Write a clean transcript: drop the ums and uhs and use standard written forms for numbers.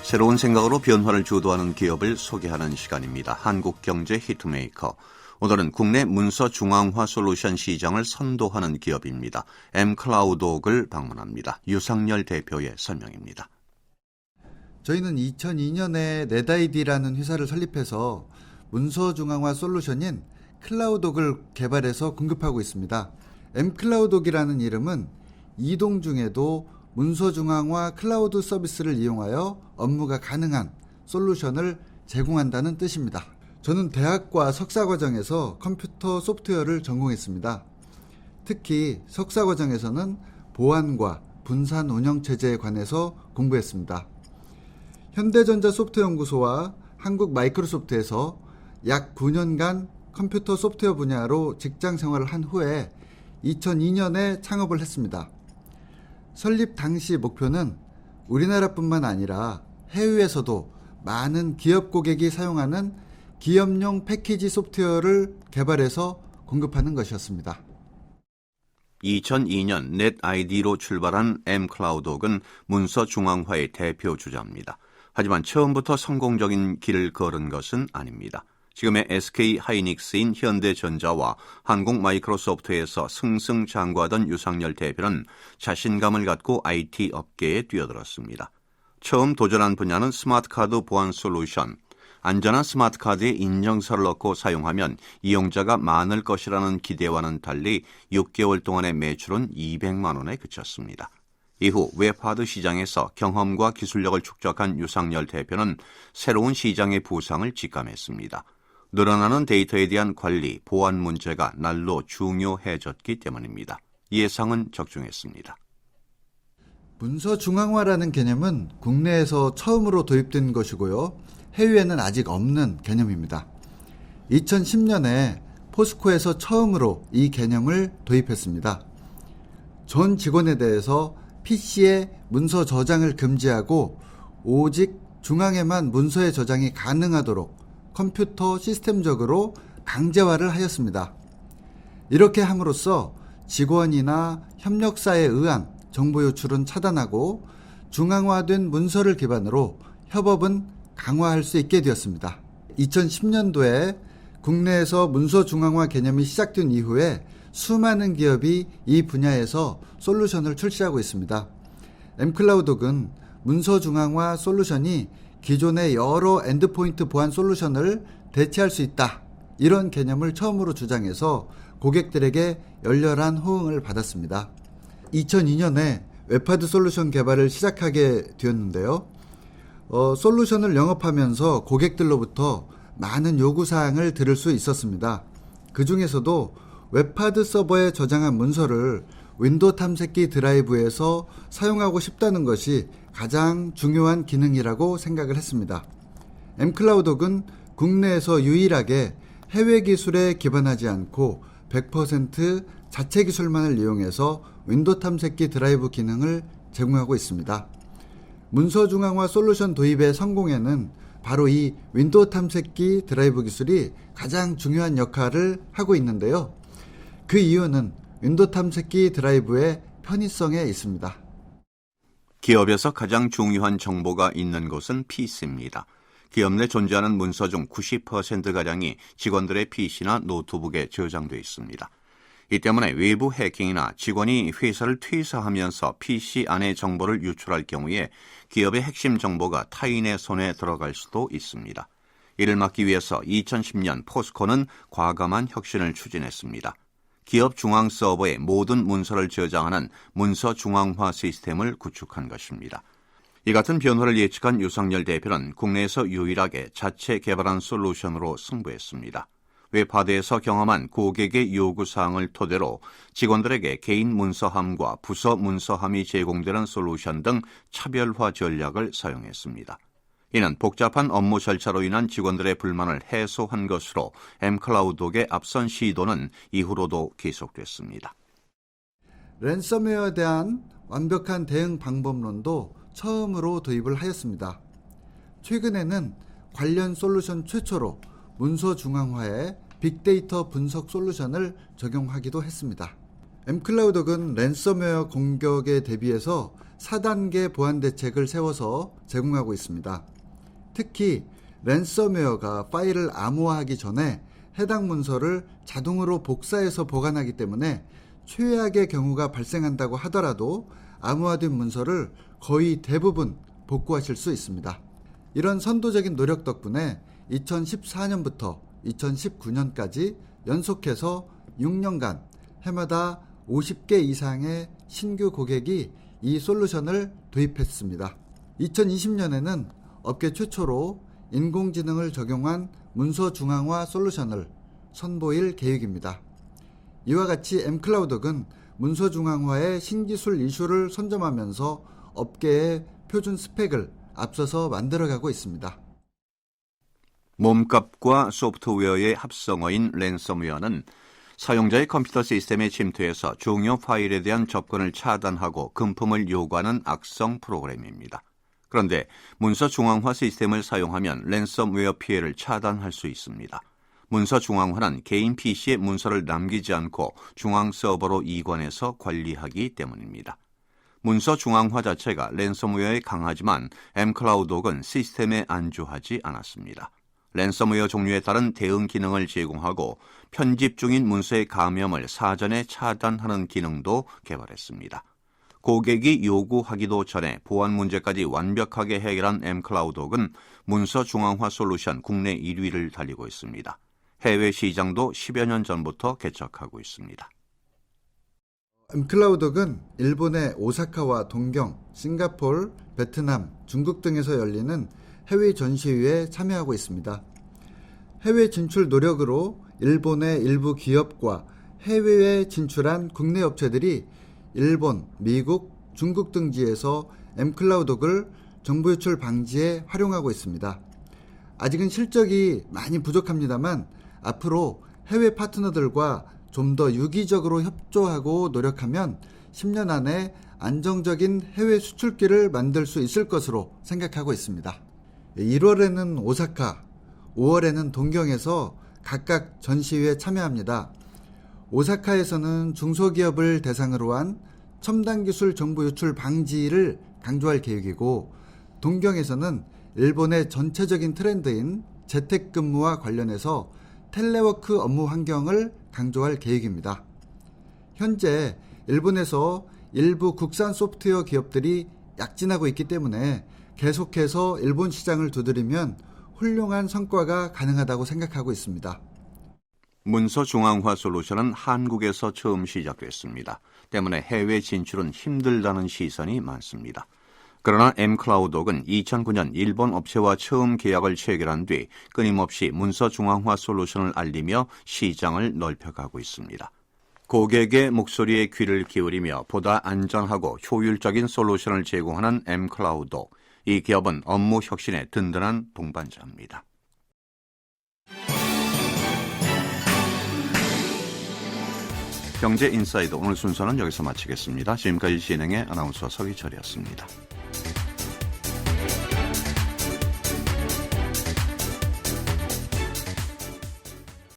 새로운 생각으로 변화를 주도하는 기업을 소개하는 시간입니다. 한국경제 히트메이커. 오늘은 국내 문서 중앙화 솔루션 시장을 선도하는 기업입니다. 엠클라우독을 방문합니다. 유상열 대표의 설명입니다. 저희는 2002년에 넷아이디라는 회사를 설립해서 문서 중앙화 솔루션인 클라우독을 개발해서 공급하고 있습니다. 엠클라우독이라는 이름은 이동 중에도 문서 중앙화 클라우드 서비스를 이용하여 업무가 가능한 솔루션을 제공한다는 뜻입니다. 저는 대학과 석사 과정에서 컴퓨터 소프트웨어를 전공했습니다. 특히 석사 과정에서는 보안과 분산 운영 체제에 관해서 공부했습니다. 현대전자 소프트연구소와 한국 마이크로소프트에서 약 9년간 컴퓨터 소프트웨어 분야로 직장 생활을 한 후에 2002년에 창업을 했습니다. 설립 당시 목표는 우리나라뿐만 아니라 해외에서도 많은 기업 고객이 사용하는 기업용 패키지 소프트웨어를 개발해서 공급하는 것이었습니다. 2002년 넷아이디로 출발한 엠클라우독은 문서 중앙화의 대표 주자입니다. 하지만 처음부터 성공적인 길을 걸은 것은 아닙니다. 지금의 SK 하이닉스인 현대전자와 한국 마이크로소프트에서 승승장구하던 유상열 대표는 자신감을 갖고 IT 업계에 뛰어들었습니다. 처음 도전한 분야는 스마트카드 보안 솔루션. 안전한 스마트카드에 인증서를 넣고 사용하면 이용자가 많을 것이라는 기대와는 달리 6개월 동안의 매출은 200만 원에 그쳤습니다. 이후 웹하드 시장에서 경험과 기술력을 축적한 유상열 대표는 새로운 시장의 부상을 직감했습니다. 늘어나는 데이터에 대한 관리, 보안 문제가 날로 중요해졌기 때문입니다. 예상은 적중했습니다. 문서 중앙화라는 개념은 국내에서 처음으로 도입된 것이고요. 해외에는 아직 없는 개념입니다. 2010년에 포스코에서 처음으로 이 개념을 도입했습니다. 전 직원에 대해서 PC에 문서 저장을 금지하고 오직 중앙에만 문서의 저장이 가능하도록 컴퓨터 시스템적으로 강제화를 하였습니다. 이렇게 함으로써 직원이나 협력사에 의한 정보 유출은 차단하고 중앙화된 문서를 기반으로 협업은 강화할 수 있게 되었습니다. 2010년도에 국내에서 문서 중앙화 개념이 시작된 이후에 수많은 기업이 이 분야에서 솔루션을 출시하고 있습니다. 엠클라우독은 문서 중앙화 솔루션이 기존의 여러 엔드포인트 보안 솔루션을 대체할 수 있다. 이런 개념을 처음으로 주장해서 고객들에게 열렬한 호응을 받았습니다. 2002년에 웹하드 솔루션 개발을 시작하게 되었는데요. 솔루션을 영업하면서 고객들로부터 많은 요구사항을 들을 수 있었습니다. 그 중에서도 웹하드 서버에 저장한 문서를 윈도우 탐색기 드라이브에서 사용하고 싶다는 것이 가장 중요한 기능이라고 생각을 했습니다. 엠클라우독은 국내에서 유일하게 해외 기술에 기반하지 않고 100% 자체 기술만을 이용해서 윈도우 탐색기 드라이브 기능을 제공하고 있습니다. 문서 중앙화 솔루션 도입의 성공에는 바로 이 윈도우 탐색기 드라이브 기술이 가장 중요한 역할을 하고 있는데요. 그 이유는 윈도우 탐색기 드라이브의 편의성에 있습니다. 기업에서 가장 중요한 정보가 있는 곳은 PC입니다. 기업 내 존재하는 문서 중 90%가량이 직원들의 PC나 노트북에 저장되어 있습니다. 이 때문에 외부 해킹이나 직원이 회사를 퇴사하면서 PC 안의 정보를 유출할 경우에 기업의 핵심 정보가 타인의 손에 들어갈 수도 있습니다. 이를 막기 위해서 2010년 포스코는 과감한 혁신을 추진했습니다. 기업 중앙 서버에 모든 문서를 저장하는 문서 중앙화 시스템을 구축한 것입니다. 이 같은 변화를 예측한 유상열 대표는 국내에서 유일하게 자체 개발한 솔루션으로 승부했습니다. 웹하드에서 경험한 고객의 요구사항을 토대로 직원들에게 개인 문서함과 부서 문서함이 제공되는 솔루션 등 차별화 전략을 사용했습니다. 이는 복잡한 업무 절차로 인한 직원들의 불만을 해소한 것으로 엠클라우독의 앞선 시도는 이후로도 계속됐습니다. 랜섬웨어에 대한 완벽한 대응 방법론도 처음으로 도입을 하였습니다. 최근에는 관련 솔루션 최초로 문서 중앙화에 빅데이터 분석 솔루션을 적용하기도 했습니다. mCloud은 랜섬웨어 공격에 대비해서 4단계 보안 대책을 세워서 제공하고 있습니다. 특히 랜섬웨어가 파일을 암호화하기 전에 해당 문서를 자동으로 복사해서 보관하기 때문에 최악의 경우가 발생한다고 하더라도 암호화된 문서를 거의 대부분 복구하실 수 있습니다. 이런 선도적인 노력 덕분에 2014년부터 2019년까지 연속해서 6년간 해마다 50개 이상의 신규 고객이 이 솔루션을 도입했습니다. 2020년에는 업계 최초로 인공지능을 적용한 문서 중앙화 솔루션을 선보일 계획입니다. 이와 같이 mCloud은 문서 중앙화의 신기술 이슈를 선점하면서 업계의 표준 스펙을 앞서서 만들어가고 있습니다. 몸값과 소프트웨어의 합성어인 랜섬웨어는 사용자의 컴퓨터 시스템에 침투해서 중요 파일에 대한 접근을 차단하고 금품을 요구하는 악성 프로그램입니다. 그런데 문서 중앙화 시스템을 사용하면 랜섬웨어 피해를 차단할 수 있습니다. 문서 중앙화는 개인 PC에 문서를 남기지 않고 중앙 서버로 이관해서 관리하기 때문입니다. 문서 중앙화 자체가 랜섬웨어에 강하지만 mCloud은 시스템에 안주하지 않았습니다. 랜섬웨어 종류에 따른 대응 기능을 제공하고 편집 중인 문서의 감염을 사전에 차단하는 기능도 개발했습니다. 고객이 요구하기도 전에 보안 문제까지 완벽하게 해결한 mCloud은 문서 중앙화 솔루션 국내 1위를 달리고 있습니다. 해외 시장도 10여 년 전부터 개척하고 있습니다. mCloud은 일본의 오사카와 동경, 싱가포르, 베트남, 중국 등에서 열리는 해외 전시회에 참여하고 있습니다. 해외 진출 노력으로 일본의 일부 기업과 해외에 진출한 국내 업체들이 일본, 미국, 중국 등지에서 mCloud를 정보 유출 방지에 활용하고 있습니다. 아직은 실적이 많이 부족합니다만 앞으로 해외 파트너들과 좀 더 유기적으로 협조하고 노력하면 10년 안에 안정적인 해외 수출기를 만들 수 있을 것으로 생각하고 있습니다. 1월에는 오사카, 5월에는 동경에서 각각 전시회에 참여합니다. 오사카에서는 중소기업을 대상으로 한 첨단 기술 정보 유출 방지를 강조할 계획이고, 동경에서는 일본의 전체적인 트렌드인 재택근무와 관련해서 텔레워크 업무 환경을 강조할 계획입니다. 현재 일본에서 일부 국산 소프트웨어 기업들이 약진하고 있기 때문에 계속해서 일본 시장을 두드리면 훌륭한 성과가 가능하다고 생각하고 있습니다. 문서 중앙화 솔루션은 한국에서 처음 시작됐습니다. 때문에 해외 진출은 힘들다는 시선이 많습니다. 그러나 mCloud은 2009년 일본 업체와 처음 계약을 체결한 뒤 끊임없이 문서 중앙화 솔루션을 알리며 시장을 넓혀가고 있습니다. 고객의 목소리에 귀를 기울이며 보다 안전하고 효율적인 솔루션을 제공하는 mCloud. 이 기업은 업무 혁신의 든든한 동반자입니다. 경제 인사이드 오늘 순서는 여기서 마치겠습니다. 지금까지 진행의 아나운서 서기철이었습니다.